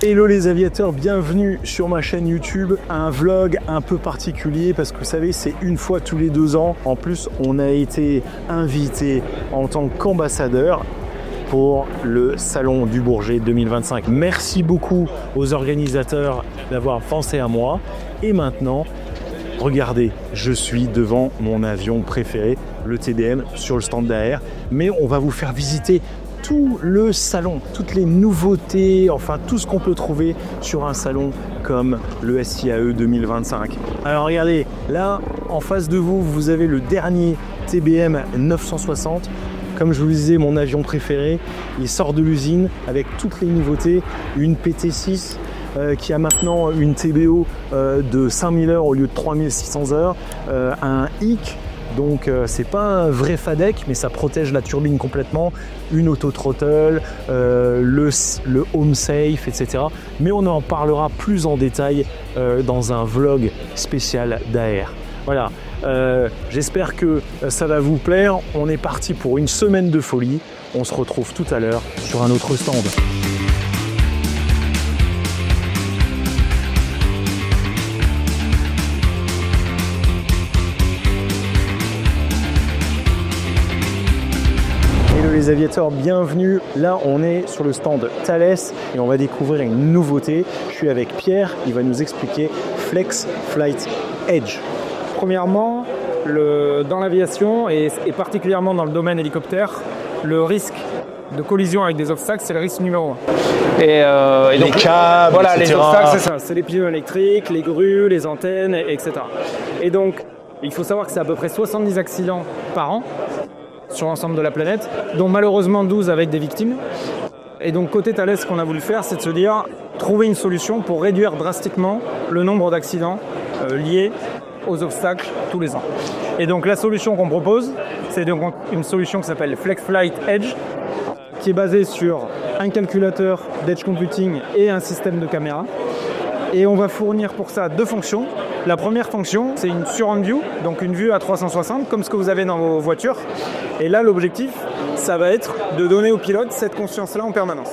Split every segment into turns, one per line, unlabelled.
Hello les aviateurs, bienvenue sur ma chaîne YouTube. Un vlog un peu particulier parce que vous savez, c'est une fois tous les 2 ans. En plus, on a été invité en tant qu'ambassadeur pour le Salon du Bourget 2025. Merci beaucoup aux organisateurs d'avoir pensé à moi. Et maintenant, regardez, je suis devant mon avion préféré, le TDM, sur le stand derrière. Mais on va vous faire visiter tout le salon, toutes les nouveautés, enfin tout ce qu'on peut trouver sur un salon comme le SIAE 2025. Alors regardez, là en face de vous, vous avez le dernier TBM 960. Comme je vous le disais, mon avion préféré, il sort de l'usine avec toutes les nouveautés, une PT6 qui a maintenant une TBO de 5000 heures au lieu de 3600 heures, un HIC. Donc c'est pas un vrai FADEC, mais ça protège la turbine complètement, une auto-throttle, le home safe, etc. Mais on en parlera plus en détail dans un vlog spécial d'AR. Voilà, j'espère que ça va vous plaire. On est parti pour une semaine de folie. On se retrouve tout à l'heure sur un autre stand. Les aviateurs, bienvenue. Là, on est sur le stand Thales et on va découvrir une nouveauté. Je suis avec Pierre, il va nous expliquer Flex Flight Edge.
Premièrement, dans l'aviation et particulièrement dans le domaine hélicoptère, le risque de collision avec des obstacles, c'est le risque numéro 1.
Et les câbles,
voilà,
etc.
Les obstacles, c'est ça. C'est les pylônes électriques, les grues, les antennes, etc. Et donc, il faut savoir que c'est à peu près 70 accidents par an sur l'ensemble de la planète, dont malheureusement 12 avec des victimes. Et donc côté Thales, ce qu'on a voulu faire, c'est de se dire, trouver une solution pour réduire drastiquement le nombre d'accidents liés aux obstacles tous les ans. Et donc la solution qu'on propose, c'est donc une solution qui s'appelle Flex Flight Edge, qui est basée sur un calculateur d'Edge Computing et un système de caméra. Et on va fournir pour ça 2 fonctions. La première fonction, c'est une surround view, donc une vue à 360, comme ce que vous avez dans vos voitures. Et là, l'objectif, ça va être de donner au pilote cette conscience-là en permanence.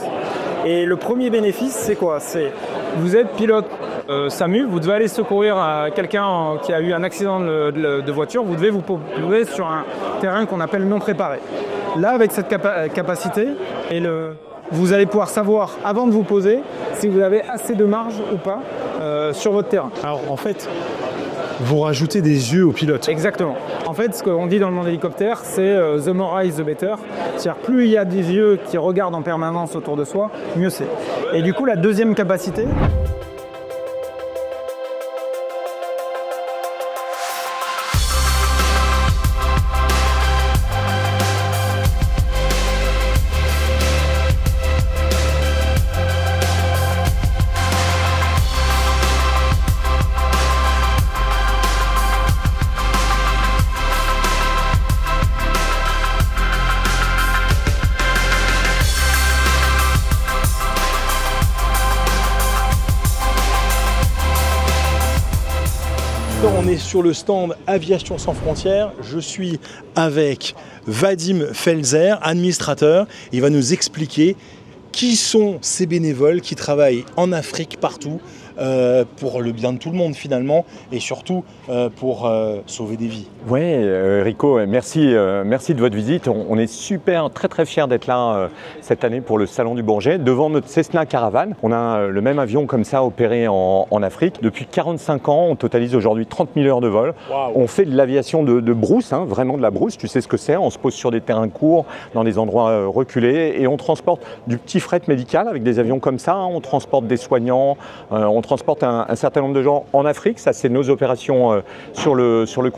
Et le premier bénéfice, c'est quoi? C'est vous êtes pilote SAMU, vous devez aller secourir à quelqu'un qui a eu un accident de voiture, vous devez vous poser sur un terrain qu'on appelle non préparé. Là, avec cette capacité, vous allez pouvoir savoir, avant de vous poser, si vous avez assez de marge ou pas sur votre terrain.
Alors en fait, vous rajoutez des yeux au pilote.
Exactement. En fait, ce qu'on dit dans le monde hélicoptère, c'est the more eyes, the better. C'est-à-dire plus il y a des yeux qui regardent en permanence autour de soi, mieux c'est. Et du coup, la deuxième capacité,
on est sur le stand Aviation sans frontières. Je suis avec Vadim Felzer, administrateur. Il va nous expliquer qui sont ces bénévoles qui travaillent en Afrique partout pour le bien de tout le monde finalement et surtout pour sauver des vies.
Ouais, Rico, merci de votre visite. On est très fiers d'être là cette année pour le Salon du Bourget devant notre Cessna Caravan. On a le même avion comme ça opéré en Afrique. Depuis 45 ans, on totalise aujourd'hui 30 000 heures de vol. Wow. On fait de l'aviation de brousse, hein, vraiment de la brousse, tu sais ce que c'est. On se pose sur des terrains courts, dans des endroits reculés et on transporte du petit fret médical avec des avions comme ça. Hein. On transporte des soignants, on transporte un certain nombre de gens en Afrique. Ça, c'est nos opérations sur le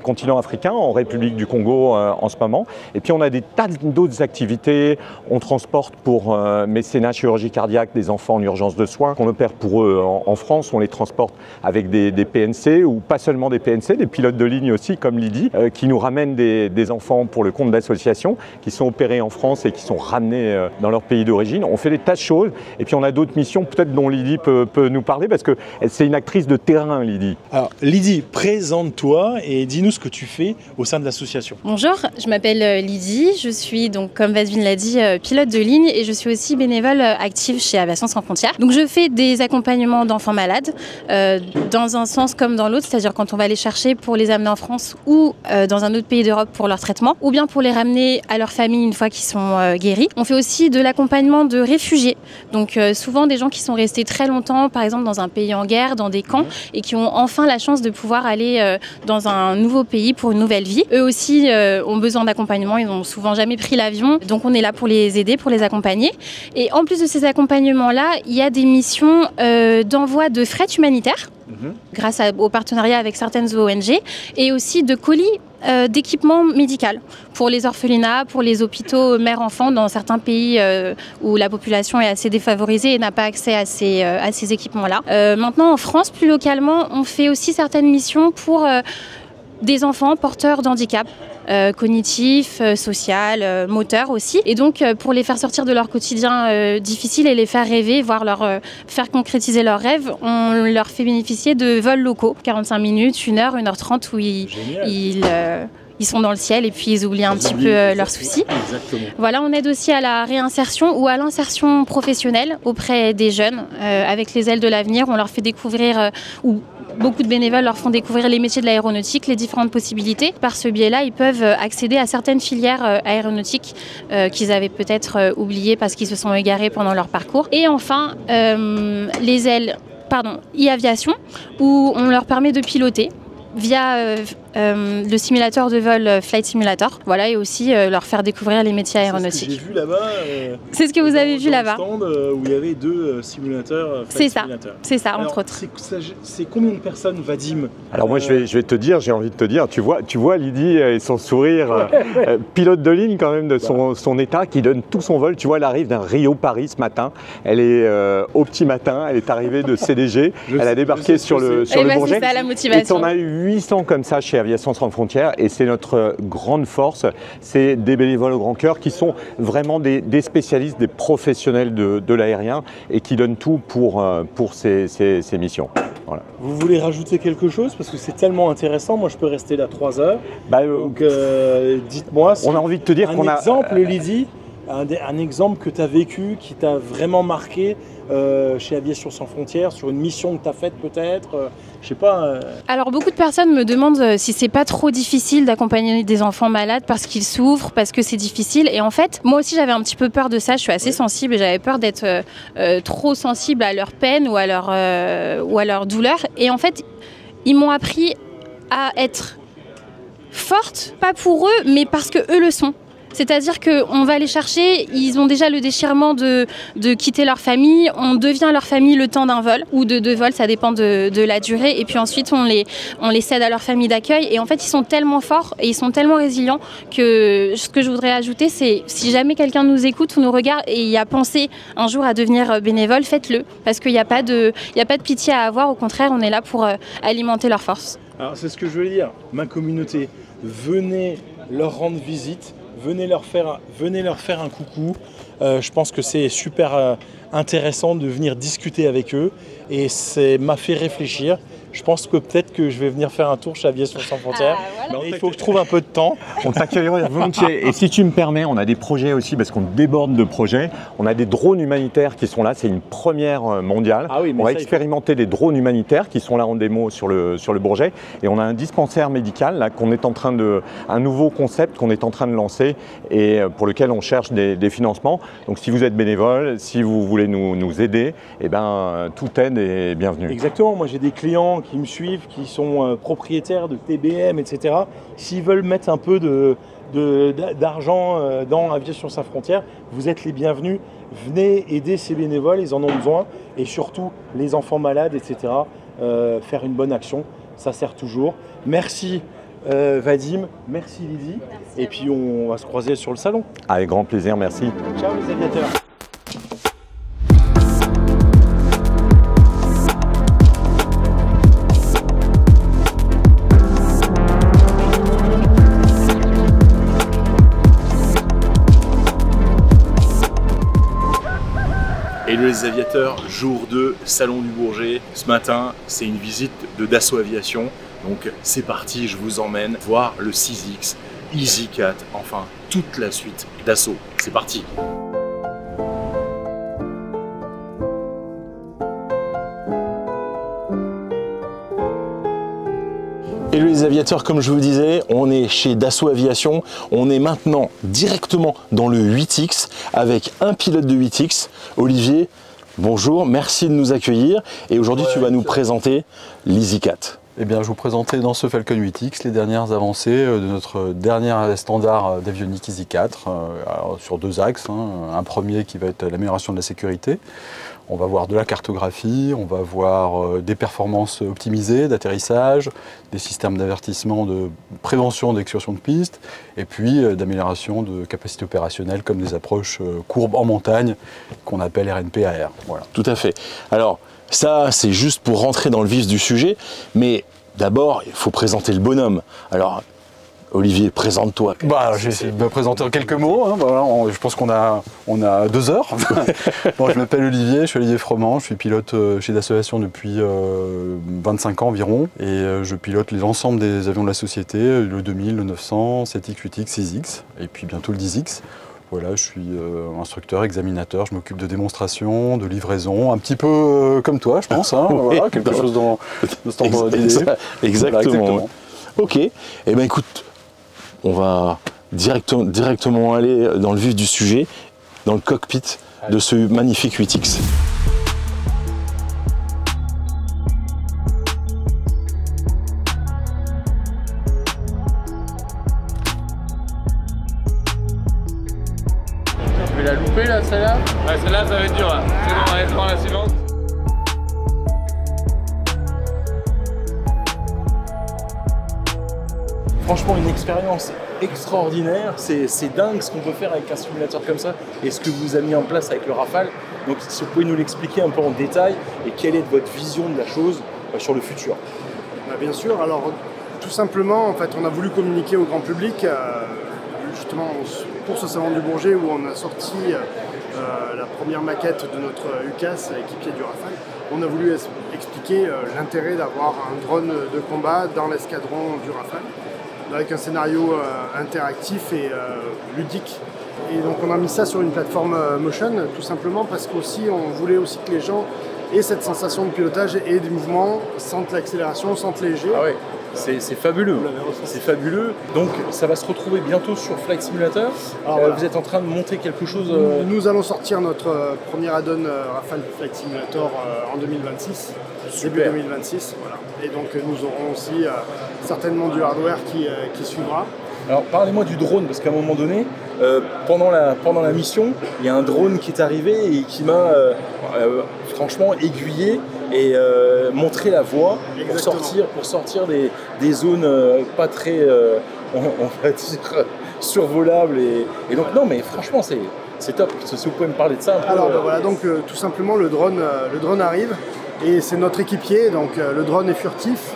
continent africain, en République du Congo en ce moment. Et puis, on a des tas d'autres activités. On transporte pour mécénat, chirurgie cardiaque, des enfants en urgence de soins qu'on opère pour eux en France. On les transporte avec des PNC ou pas seulement des PNC, des pilotes de ligne aussi, comme Lydie, qui nous ramènent des enfants pour le compte d'associations qui sont opérés en France et qui sont ramenés dans leur pays d'origine. On fait des tas de choses. Et puis, on a d'autres missions, peut-être dont Lydie peut nous parler parler parce que c'est une actrice de terrain, Lydie.
Alors Lydie, présente-toi et dis-nous ce que tu fais au sein de l'association.
Bonjour, je m'appelle Lydie, je suis donc comme Vasvin l'a dit pilote de ligne et je suis aussi bénévole active chez Aviation Sans Frontières. Donc je fais des accompagnements d'enfants malades dans un sens comme dans l'autre, c'est-à-dire quand on va les chercher pour les amener en France ou dans un autre pays d'Europe pour leur traitement ou bien pour les ramener à leur famille une fois qu'ils sont guéris. On fait aussi de l'accompagnement de réfugiés, donc souvent des gens qui sont restés très longtemps par exemple dans un pays en guerre, dans des camps et qui ont enfin la chance de pouvoir aller dans un nouveau pays pour une nouvelle vie. Eux aussi ont besoin d'accompagnement, ils n'ont souvent jamais pris l'avion, donc on est là pour les aider, pour les accompagner. Et en plus de ces accompagnements-là, il y a des missions d'envoi de fret humanitaire grâce au partenariat avec certaines ONG et aussi de colis d'équipement médical pour les orphelinats, pour les hôpitaux mère-enfant dans certains pays où la population est assez défavorisée et n'a pas accès à ces équipements-là. Maintenant, en France, plus localement, on fait aussi certaines missions pour des enfants porteurs d'handicap cognitif, social, moteur aussi. Et donc pour les faire sortir de leur quotidien difficile et les faire rêver, voire leur faire concrétiser leurs rêves, on leur fait bénéficier de vols locaux, 45 minutes, 1h, 1h30 où ils sont dans le ciel et puis ils oublient un petit peu leurs soucis.
Exactement.
Voilà, on aide aussi à la réinsertion ou à l'insertion professionnelle auprès des jeunes. Avec les ailes de l'avenir, on leur fait découvrir, ou beaucoup de bénévoles leur font découvrir les métiers de l'aéronautique, les différentes possibilités. Par ce biais-là, ils peuvent accéder à certaines filières aéronautiques qu'ils avaient peut-être oubliées parce qu'ils se sont égarés pendant leur parcours. Et enfin, les ailes, e-aviation, où on leur permet de piloter via le simulateur de vol Flight Simulator, voilà, et aussi leur faire découvrir les métiers aéronautiques.
C'est ce que j'ai vu là-bas.
C'est ce que vous avez vu là-bas.
Stand où il y avait 2 simulateurs.
C'est ça, entre autres.
C'est combien de personnes, Vadim?
Alors moi je vais te dire, j'ai envie de te dire, tu vois Lydie et son sourire, pilote de ligne quand même de son état, qui donne tout son vol. Tu vois, elle arrive d'un Rio-Paris ce matin, elle est au petit matin, elle est arrivée de CDG, elle a débarqué sur le Bourget.
C'est ça la motivation.
Et on a eu 800 comme ça chez Aviation Sans Frontières et c'est notre grande force, c'est des bénévoles au grand cœur qui sont vraiment des spécialistes, des professionnels de l'aérien et qui donnent tout pour ces missions. Voilà.
Vous voulez rajouter quelque chose? Parce que c'est tellement intéressant, moi je peux rester là 3 heures. Donc dites-moi,
on a envie de te dire qu'on a...
Un exemple, Lydie, un exemple que tu as vécu, qui t'a vraiment marqué chez Aviation Sans Frontières, sur une mission que tu as faite peut-être, je sais pas.
Alors beaucoup de personnes me demandent si c'est pas trop difficile d'accompagner des enfants malades parce qu'ils souffrent, parce que c'est difficile. Et en fait, moi aussi j'avais un petit peu peur de ça, je suis assez sensible et j'avais peur d'être trop sensible à leur peine ou à leur douleur. Et en fait, ils m'ont appris à être forte, pas pour eux, mais parce que eux le sont. C'est-à-dire qu'on va les chercher, ils ont déjà le déchirement de quitter leur famille, on devient leur famille le temps d'un vol, ou de 2 vols, ça dépend de la durée, et puis ensuite on les cède à leur famille d'accueil, et en fait ils sont tellement forts et ils sont tellement résilients que ce que je voudrais ajouter, c'est si jamais quelqu'un nous écoute ou nous regarde et y a pensé un jour à devenir bénévole, faites-le, parce qu'il n'y a pas de pitié à avoir, au contraire on est là pour alimenter leur force.
Alors c'est ce que je veux dire, ma communauté, venez leur rendre visite, venez leur faire un coucou. Je pense que c'est super intéressant de venir discuter avec eux et ça m'a fait réfléchir. Je pense que peut-être que je vais venir faire un tour chez Aviation Sans Frontières.
Voilà.
Mais il faut que je trouve un peu de temps.
On t'accueillera volontiers. Et si tu me permets, on a des projets aussi, parce qu'on déborde de projets. On a des drones humanitaires qui sont là, c'est une première mondiale.
Ah oui, mais
on va expérimenter des drones humanitaires qui sont là en démo sur le Bourget. Et on a un dispensaire médical là, un nouveau concept qu'on est en train de lancer et pour lequel on cherche des financements. Donc si vous êtes bénévole, si vous voulez nous aider, eh ben, toute aide est bienvenue.
Exactement, moi j'ai des clients qui me suivent, qui sont propriétaires de TBM, etc. S'ils veulent mettre un peu d'argent dans Aviation Sans Frontières, vous êtes les bienvenus. Venez aider ces bénévoles, ils en ont besoin. Et surtout, les enfants malades, etc. Faire une bonne action, ça sert toujours. Merci Vadim, merci Lydie. Merci. Et puis on va se croiser sur le salon.
Avec grand plaisir, merci.
Ciao les aviateurs.
Hello les aviateurs, jour 2, Salon du Bourget. Ce matin, c'est une visite de Dassault Aviation. Donc c'est parti, je vous emmène voir le 6X, EasyCat, enfin toute la suite Dassault. C'est parti.
Hello les aviateurs, comme je vous disais, on est chez Dassault Aviation. On est maintenant directement dans le 8X avec un pilote de 8X. Olivier, bonjour, merci de nous accueillir. Et aujourd'hui, tu vas nous présenter l'EasyCat.
Eh bien, je vous présentais dans ce Falcon 8X les dernières avancées de notre dernier standard d'avionique EasyCat sur deux axes. Un premier qui va être l'amélioration de la sécurité. On va voir de la cartographie, on va voir des performances optimisées d'atterrissage, des systèmes d'avertissement de prévention d'excursion de piste, et puis d'amélioration de capacité opérationnelle comme des approches courbes en montagne qu'on appelle RNP-AR. Voilà.
Tout à fait. Alors ça, c'est juste pour rentrer dans le vif du sujet, mais d'abord, il faut présenter le bonhomme. Alors, Olivier, présente-toi.
Je vais essayer de me présenter en quelques mots. Voilà, je pense qu'on a 2 heures. Bon, je m'appelle Olivier, je suis Olivier Froment, je suis pilote chez Dassault Aviation depuis 25 ans environ. Et je pilote l'ensemble des avions de la société, le 2000, le 900, 7X, 8X, 6X, et puis bientôt le 10X. Voilà, je suis instructeur, examinateur, je m'occupe de démonstration, de livraison, un petit peu comme toi, je pense. Voilà, quelque chose dans ce temps d'idée.
Exactement. Ok, eh bien écoute, on va directement aller dans le vif du sujet, dans le cockpit de ce magnifique 8X.
Je vais la louper là, celle-là? Ouais, celle-là, ça va être dur là. C'est bon, allez, prends la suivante.
Franchement, une expérience extraordinaire. C'est dingue ce qu'on peut faire avec un simulateur comme ça et ce que vous avez mis en place avec le Rafale. Donc, si vous pouvez nous l'expliquer un peu en détail et quelle est votre vision de la chose sur le futur.
Bien sûr. Alors, tout simplement, en fait, on a voulu communiquer au grand public, justement pour ce salon du Bourget où on a sorti la première maquette de notre UCAS, équipier du Rafale. On a voulu expliquer l'intérêt d'avoir un drone de combat dans l'escadron du Rafale, avec un scénario interactif et ludique. Et donc on a mis ça sur une plateforme Motion, tout simplement parce qu'aussi on voulait aussi que les gens aient cette sensation de pilotage et du mouvement, sentent l'accélération, sentent léger.
Ah ouais, c'est fabuleux. C'est fabuleux. Donc ça va se retrouver bientôt sur Flight Simulator. Alors, voilà. Vous êtes en train de monter quelque chose.
Nous allons sortir notre premier add-on Rafale Flight Simulator en 2026. Début 2026, voilà. Et donc nous aurons aussi certainement du hardware qui suivra.
Alors parlez-moi du drone, parce qu'à un moment donné, pendant la mission, il y a un drone qui est arrivé et qui m'a franchement aiguillé et montré la voie pour sortir des zones pas très, on va dire, survolables. Et donc non, mais franchement c'est top. Si vous pouvez me parler de ça un peu.
Alors voilà, donc tout simplement le drone arrive. Et c'est notre équipier, donc le drone est furtif,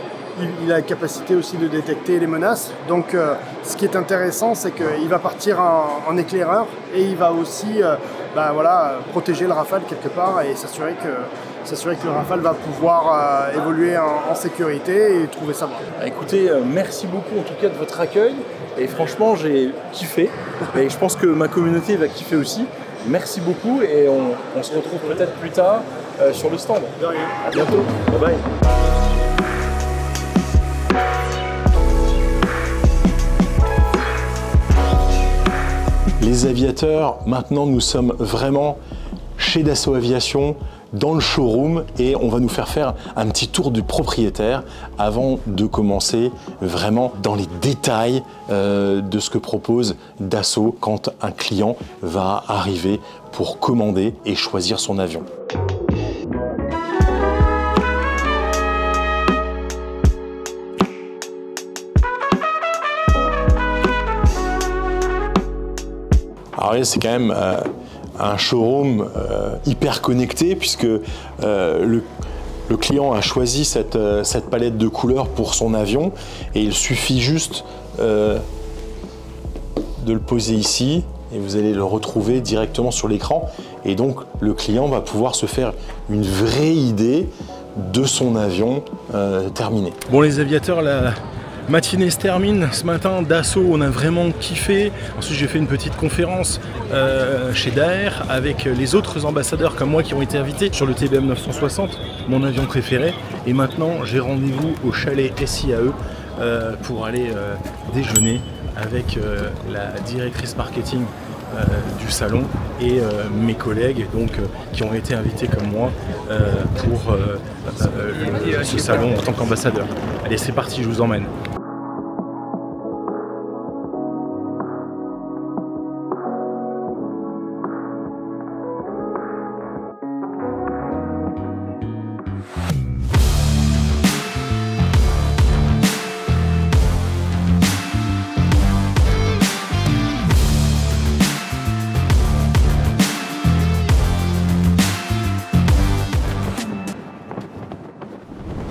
il a la capacité aussi de détecter les menaces. Donc ce qui est intéressant, c'est qu'il va partir en éclaireur et il va aussi protéger le Rafale quelque part et s'assurer que le Rafale va pouvoir évoluer en sécurité et trouver sa voie.
Écoutez, merci beaucoup en tout cas de votre accueil et franchement j'ai kiffé et je pense que ma communauté va kiffer aussi. Merci beaucoup et on se retrouve peut-être plus tard sur le stand.
De rien.
À bientôt. Bye bye.
Les aviateurs, maintenant nous sommes vraiment chez Dassault Aviation, dans le showroom, et on va nous faire un petit tour du propriétaire avant de commencer vraiment dans les détails de ce que propose Dassault quand un client va arriver pour commander et choisir son avion. Alors c'est quand même un showroom hyper connecté puisque le client a choisi cette palette de couleurs pour son avion et il suffit juste de le poser ici
et vous allez le retrouver directement sur l'écran. Et donc le client va pouvoir se faire une vraie idée de son avion terminé. Bon les aviateurs, la matinée se termine. Ce matin, Dassault, on a vraiment kiffé. Ensuite, j'ai fait une petite conférence chez Daher avec les autres ambassadeurs comme moi qui ont été invités sur le TBM 960, mon avion préféré. Et maintenant, j'ai rendez-vous au chalet SIAE pour aller déjeuner avec la directrice marketing du salon et mes collègues donc, qui ont été invités comme moi pour ce salon en tant qu'ambassadeur. Allez, c'est parti, je vous emmène.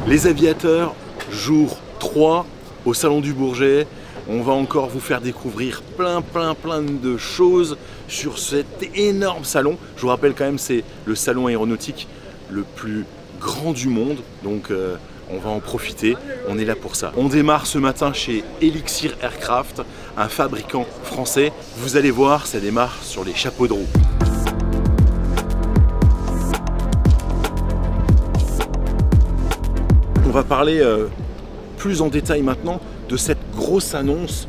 Les aviateurs, jour 3 au Salon du Bourget. On va encore vous faire découvrir plein de choses sur cet énorme salon. Je vous rappelle quand même, c'est le salon aéronautique le plus grand du monde. Donc on va en profiter, on est là pour ça. On démarre ce matin chez Elixir Aircraft, un fabricant français. Vous allez voir, ça démarre sur les chapeaux de roue. On va parler plus en détail maintenant de cette grosse annonce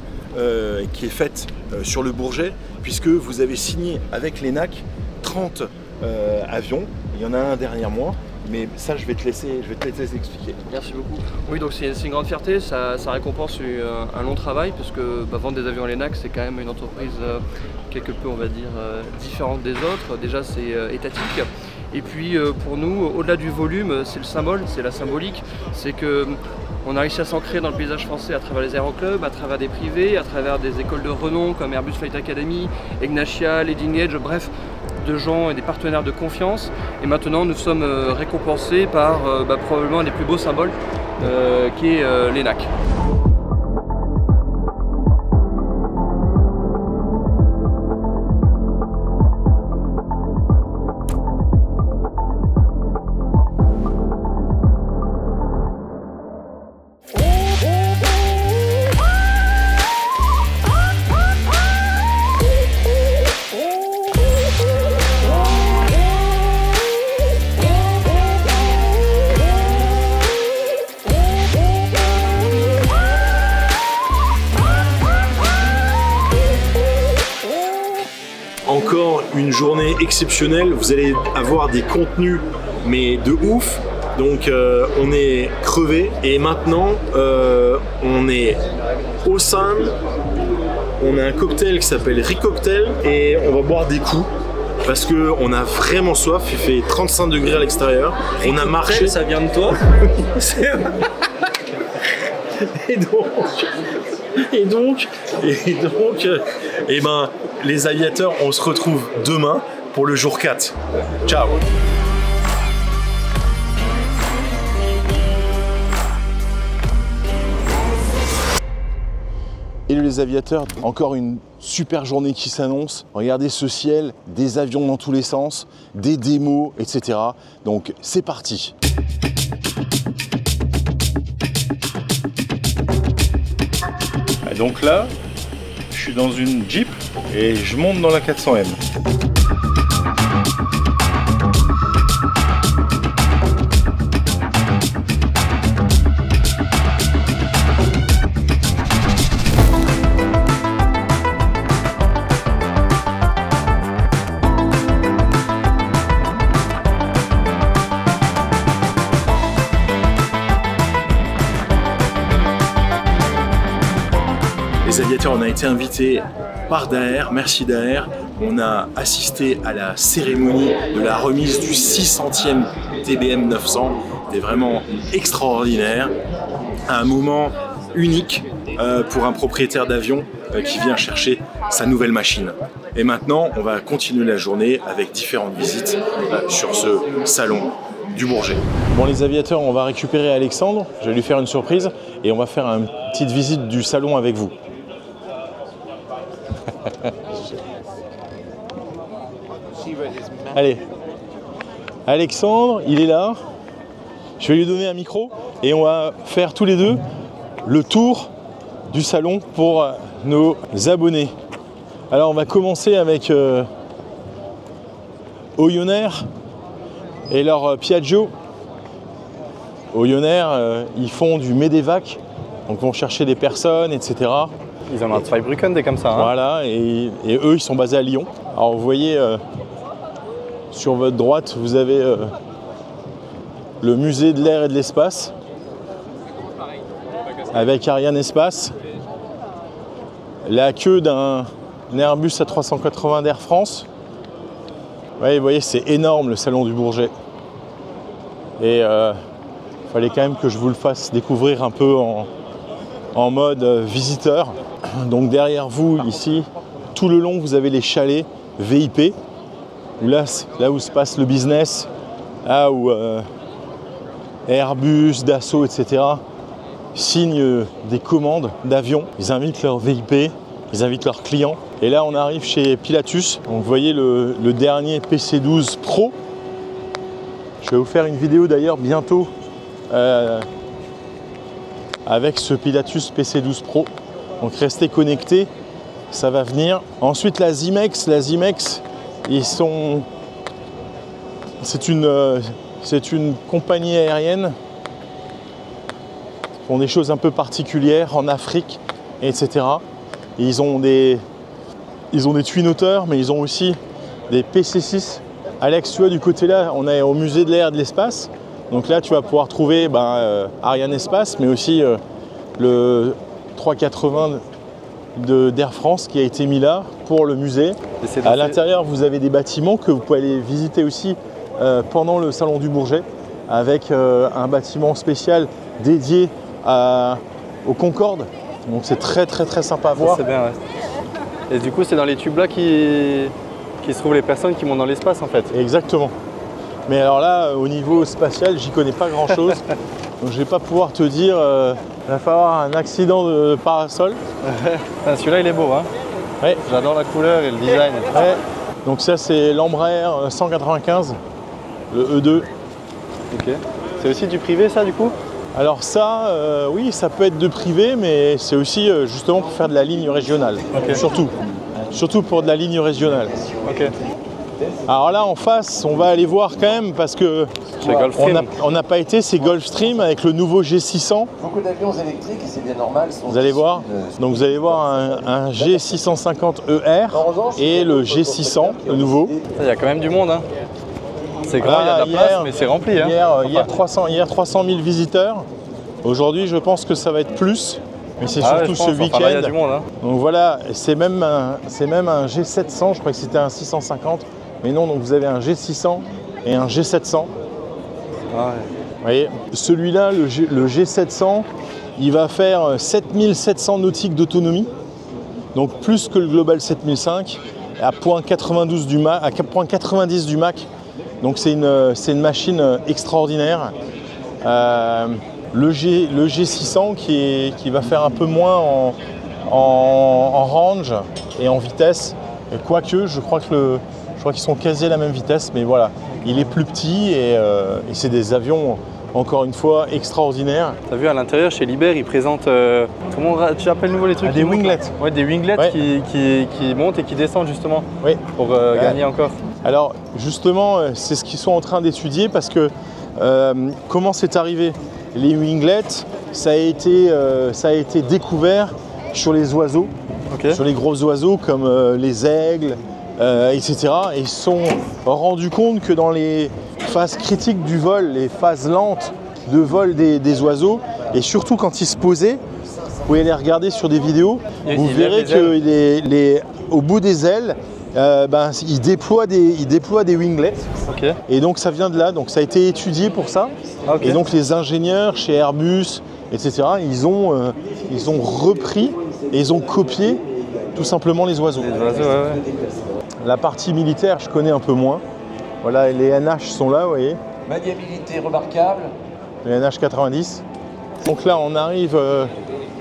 qui est faite sur le Bourget, puisque vous avez signé avec l'ENAC 30 avions. Il y en a un derrière moi, mais ça je vais te laisser expliquer.
Merci beaucoup. Oui, donc c'est une grande fierté, ça récompense un long travail, parce que vendre des avions à l'ENAC, c'est quand même une entreprise quelque peu, on va dire, différente des autres. Déjà, c'est étatique. Et puis pour nous, au-delà du volume, c'est le symbole, c'est la symbolique. C'est qu'on a réussi à s'ancrer dans le paysage français à travers les aéroclubs, à travers des privés, à travers des écoles de renom comme Airbus Flight Academy, Ignatia, Leading Edge, bref, de gens et des partenaires de confiance. Et maintenant, nous sommes récompensés par probablement un des plus beaux symboles qui est l'ENAC.
Encore une journée exceptionnelle, vous allez avoir des contenus mais de ouf. Donc on est crevé et maintenant on est au sein, on a un cocktail qui s'appelle Ricocktail et on va boire des coups parce qu'on a vraiment soif, il fait 35 degrés à l'extérieur, on a marché.
Ça vient de toi?
Et ben les aviateurs, on se retrouve demain pour le jour 4. Ciao. Hello les aviateurs, encore une super journée qui s'annonce. Regardez ce ciel, des avions dans tous les sens, des démos, etc. Donc c'est parti. Donc là, je suis dans une Jeep et je monte dans la 400M. Les aviateurs, on a été invités par Daher, merci Daher. On a assisté à la cérémonie de la remise du 600e TBM 900. C'était vraiment extraordinaire. Un moment unique pour un propriétaire d'avion qui vient chercher sa nouvelle machine. Et maintenant, on va continuer la journée avec différentes visites sur ce salon du Bourget. Bon les aviateurs, on va récupérer Alexandre. Je vais lui faire une surprise et on va faire une petite visite du salon avec vous.
Allez, Alexandre, il est là. Je vais lui donner un micro et on va faire tous les deux le tour du salon pour nos abonnés. Alors on va commencer avec Oyonnax et leur Piaggio. Oyonnax, ils font du Medevac, donc ils vont chercher des personnes, etc.
Ils ont un Zweibrücken, des comme ça. Hein.
Voilà, et eux, ils sont basés à Lyon. Alors vous voyez, sur votre droite, vous avez le musée de l'air et de l'espace, avec Ariane Espace, la queue d'un Airbus A380 d'Air France. Ouais, vous voyez, c'est énorme le salon du Bourget. Et il fallait quand même que je vous le fasse découvrir un peu en mode visiteur. Donc derrière vous, ici, tout le long, vous avez les chalets VIP. Là où se passe le business, là où Airbus, Dassault, etc. signent des commandes d'avions. Ils invitent leurs VIP, ils invitent leurs clients. Et là, on arrive chez Pilatus. Donc, vous voyez le dernier PC12 Pro. Je vais vous faire une vidéo d'ailleurs bientôt avec ce Pilatus PC12 Pro. Donc, restez connectés, ça va venir. Ensuite, la Zimex, c'est une compagnie aérienne. Ils font des choses un peu particulières en Afrique, etc. Et ils ont des Twin Otter, mais ils ont aussi des PC6. Alex, tu vois, du côté là, on est au musée de l'air et de l'espace. Donc là, tu vas pouvoir trouver Ariane Espace, mais aussi le 380 d'Air France qui a été mis là pour le musée. À l'intérieur, vous avez des bâtiments que vous pouvez aller visiter aussi pendant le Salon du Bourget, avec un bâtiment spécial dédié au Concorde. Donc c'est très sympa à voir.
C'est bien, ouais. Et du coup, c'est dans les tubes là qui se trouvent les personnes qui montent dans l'espace en fait.
Exactement. Mais alors là, au niveau spatial, j'y connais pas grand chose. Donc je vais pas pouvoir te dire, il va falloir un accident de parasol.
Celui-là, il est beau, hein.
Ouais.
J'adore la couleur et le design.
Ouais. Donc ça, c'est l'Embraer 195, le E2.
Ok. C'est aussi du privé ça du coup?
Alors ça, oui, ça peut être de privé, mais c'est aussi justement pour faire de la ligne régionale. Okay. Surtout pour de la ligne régionale.
Ok.
Alors là, en face, on va aller voir quand même parce que on n'a pas été, c'est Gulfstream avec le nouveau G600.
Beaucoup d'avions électriques, et c'est bien normal.
Vous allez voir. Donc vous allez voir un G650ER et le G600, le nouveau.
Il y a quand même du monde, hein. C'est grand, il y a de la place, mais c'est rempli. Hein.
Hier 300 000 visiteurs. Aujourd'hui, je pense que ça va être plus. Mais c'est surtout ce week-end.
Il y a du monde, hein.
Donc voilà, c'est même un G700, je crois que c'était un 650. Mais non, donc vous avez un G600 et un G700.
Ah ouais.
Vous voyez, celui-là, le G700, il va faire 7700 nautiques d'autonomie. Donc plus que le Global 7005, à 0.90 du Mach. Donc c'est une machine extraordinaire. Le G600 qui va faire un peu moins en range et en vitesse. Et quoique, je crois qu'ils sont quasi à la même vitesse, mais voilà, il est plus petit et c'est des avions, encore une fois, extraordinaires.
Tu as vu à l'intérieur, chez Liber, ils présentent, comment tu appelles nouveau les trucs?
Des winglets.
Ouais, des winglets ouais. Qui montent et qui descendent justement,
oui.
Pour gagner encore.
Alors justement, c'est ce qu'ils sont en train d'étudier parce que comment c'est arrivé? Les winglets, ça a été découvert sur les oiseaux, okay. Sur les gros oiseaux comme les aigles, etc. Et ils se sont rendus compte que dans les phases critiques du vol, les phases lentes de vol des oiseaux, et surtout quand ils se posaient, vous pouvez les regarder sur des vidéos, vous verrez qu'au bout des ailes, ils déploient des winglets.
Okay.
Et donc ça vient de là, donc ça a été étudié pour ça. Okay. Et donc les ingénieurs chez Airbus, etc., ils ont repris et ils ont copié tout simplement les oiseaux.
Les oiseaux, ouais.
La partie militaire, je connais un peu moins. Voilà, les NH sont là, vous voyez.
Maniabilité remarquable.
Les NH90. Donc là, on arrive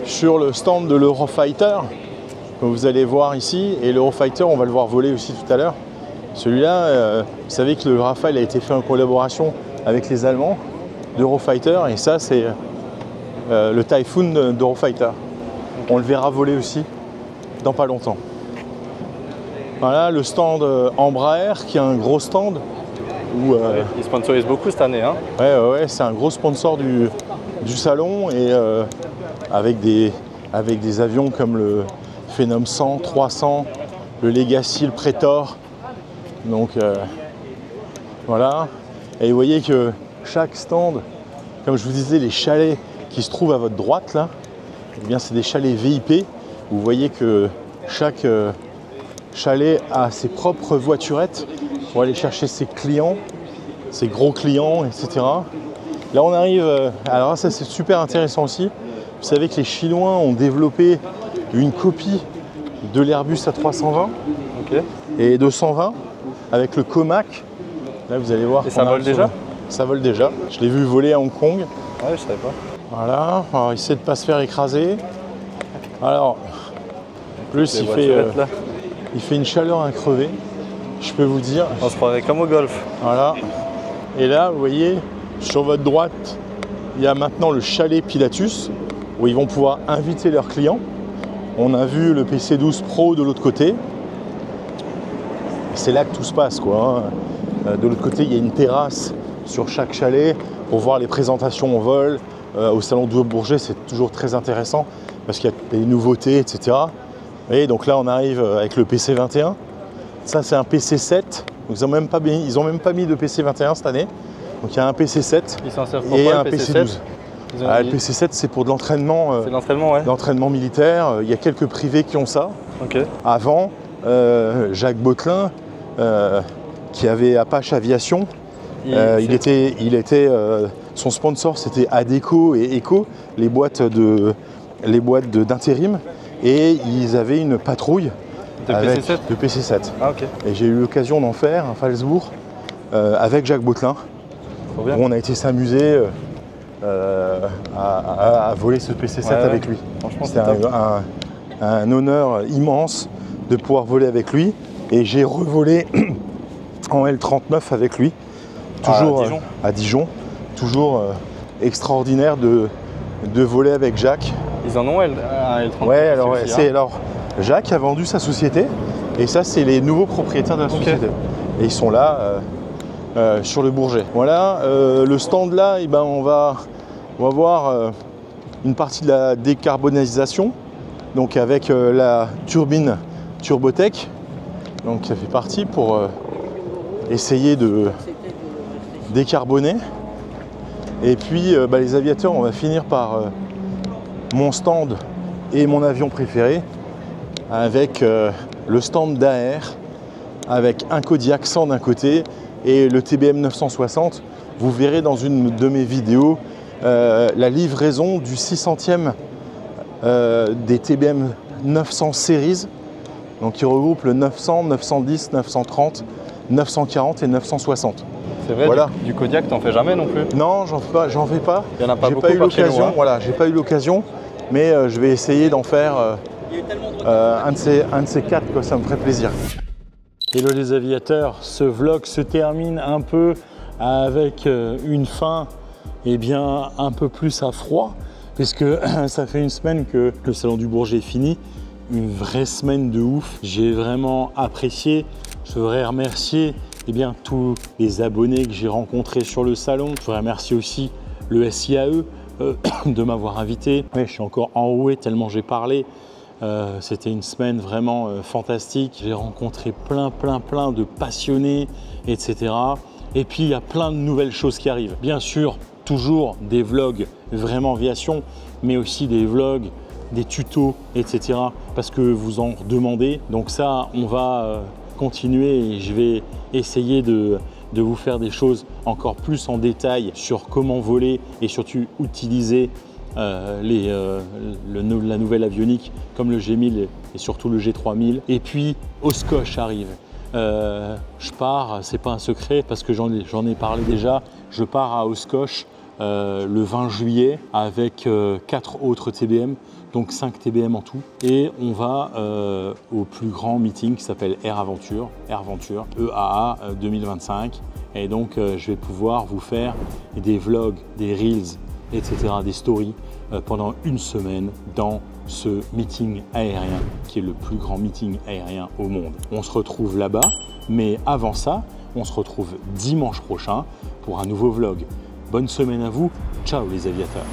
sur le stand de l'Eurofighter, que vous allez voir ici. Et l'Eurofighter, on va le voir voler aussi tout à l'heure. Celui-là, vous savez que le Rafale a été fait en collaboration avec les Allemands d'Eurofighter, et ça c'est le Typhoon d'Eurofighter. On le verra voler aussi dans pas longtemps. Voilà le stand Embraer, qui est un gros stand où
ils sponsorisent beaucoup cette année. Hein.
Ouais, c'est un gros sponsor du salon, et avec des avions comme le Phenom 100, 300, le Legacy, le Praetor. Donc voilà. Et vous voyez que chaque stand, comme je vous disais, les chalets qui se trouvent à votre droite là, eh bien c'est des chalets VIP. Vous voyez que chaque chalet a ses propres voiturettes pour aller chercher ses clients, ses gros clients, etc. Là on arrive, alors ça c'est super intéressant aussi. Vous savez que les Chinois ont développé une copie de l'Airbus A320 et 220 avec le Comac. Là vous allez voir.
Et ça vole déjà ?
Ça vole déjà. Je l'ai vu voler à Hong Kong.
Ouais, je savais pas.
Voilà, alors essayer de ne pas se faire écraser. Alors, en plus il fait une chaleur à crever, je peux vous dire.
On se croirait comme au golf.
Voilà. Et là, vous voyez, sur votre droite, il y a maintenant le chalet Pilatus, où ils vont pouvoir inviter leurs clients. On a vu le PC12 Pro de l'autre côté. C'est là que tout se passe, quoi. De l'autre côté, il y a une terrasse sur chaque chalet pour voir les présentations en vol. Au salon du Bourget, c'est toujours très intéressant parce qu'il y a des nouveautés, etc. Et donc là, on arrive avec le PC21. Ça, c'est un PC7. Ils n'ont même pas mis de PC21 cette année. Donc il y a un PC7 et un PC12. Le PC7, c'est pour de l'entraînement.
C'est l'entraînement, ouais.
L'entraînement militaire. Il y a quelques privés qui ont ça.
Okay.
Avant, Jacques Bottelin, qui avait Apache Aviation, son sponsor c'était Adecco et Eco, les boîtes d'intérim, et ils avaient une patrouille de PC7.
Ah, okay.
Et j'ai eu l'occasion d'en faire à Phalsbourg avec Jacques Bottelin. On a été s'amuser à voler ce PC7 avec lui. C'était un honneur immense de pouvoir voler avec lui, et j'ai revolé en L39 avec lui, toujours à Dijon. Toujours extraordinaire de voler avec Jacques.
Ils en ont un L39.
Ouais, alors Jacques a vendu sa société, et ça c'est les nouveaux propriétaires de la société. Et ils sont là sur le Bourget. Voilà, le stand là, on va voir une partie de la décarbonisation, donc avec la turbine Turbotech. Donc ça fait partie pour essayer de décarboner. Et puis les aviateurs, on va finir par mon stand et mon avion préféré, avec le stand d'AR, avec un Kodiak 100 d'un côté et le TBM 960. Vous verrez dans une de mes vidéos la livraison du 600e des TBM 900 Series, donc qui regroupe le 900, 910, 930, 940 et 960.
C'est vrai, voilà. Du Kodiak, t'en fais jamais non plus?
Non, j'en fais pas.
Il n'y en a pas
j'ai
beaucoup
pas eu l'occasion.
hein.
Voilà, j'ai pas eu l'occasion, mais je vais essayer d'en faire un de ces quatre, quoi, ça me ferait plaisir. Hello les aviateurs, ce vlog se termine un peu avec une fin un peu plus à froid, puisque ça fait une semaine que le salon du Bourget est fini. Une vraie semaine de ouf. J'ai vraiment apprécié. Je voudrais remercier tous les abonnés que j'ai rencontrés sur le salon. Je voudrais remercier aussi le SIAE de m'avoir invité. Ouais, je suis encore enroué tellement j'ai parlé. C'était une semaine vraiment fantastique. J'ai rencontré plein de passionnés, etc. Et puis il y a plein de nouvelles choses qui arrivent. Bien sûr, toujours des vlogs vraiment aviation, mais aussi des vlogs, des tutos, etc. Parce que vous en demandez. Donc ça, on va continuer et je vais essayer de vous faire des choses encore plus en détail sur comment voler et surtout utiliser la nouvelle avionique comme le G1000 et surtout le G3000. Et puis Oshkosh arrive. Je pars, c'est pas un secret parce que j'en ai parlé déjà, je pars à Oshkosh le 20 juillet avec 4 autres TBM, donc 5 TBM en tout. Et on va au plus grand meeting qui s'appelle Air Aventure, EAA 2025. Et donc je vais pouvoir vous faire des vlogs, des reels, etc., des stories pendant une semaine dans ce meeting aérien qui est le plus grand meeting aérien au monde. On se retrouve là-bas, mais avant ça, on se retrouve dimanche prochain pour un nouveau vlog. Bonne semaine à vous, ciao les aviateurs.